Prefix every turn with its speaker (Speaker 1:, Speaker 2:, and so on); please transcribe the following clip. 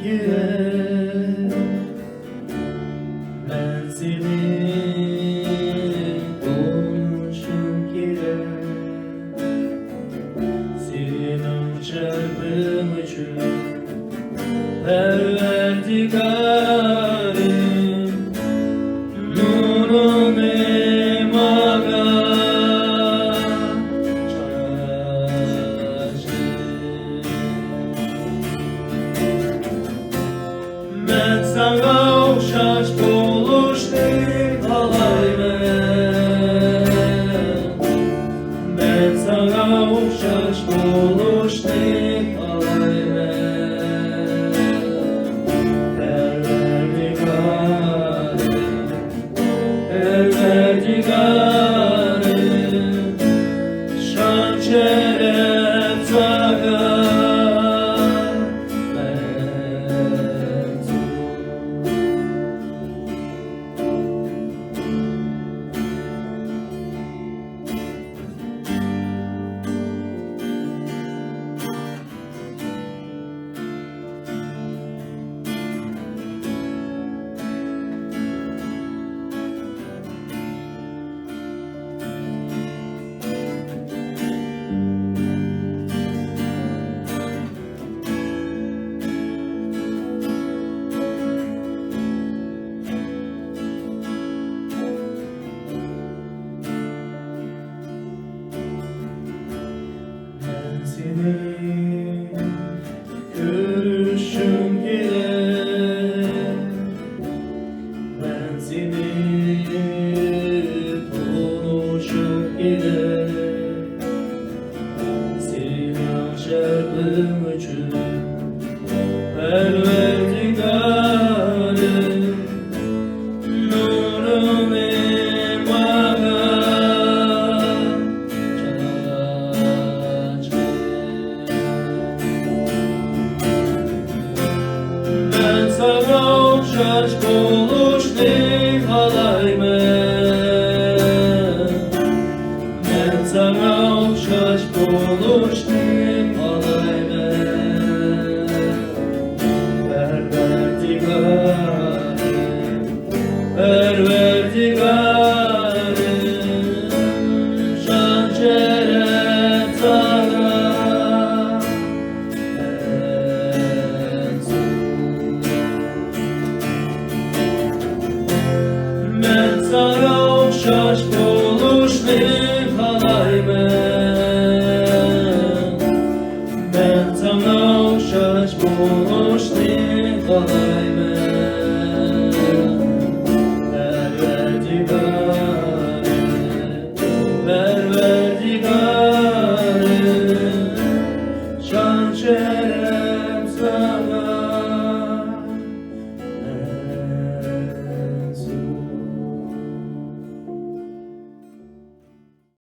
Speaker 1: girer. Ben seni konuşum girer. Senin çarpım için Perverdigarım, nurun emaga çarşı. Ben sana okşaş buluştum halaymen. Ben sana okşaş buluştum halaymen. Perverdigarım, şan şeref takar mensup. Seni görüşüm gider. Ben seni konuşum gider. Senin çarpım için Perverdigarım, nurun emaga ben sana okşaş buluştum.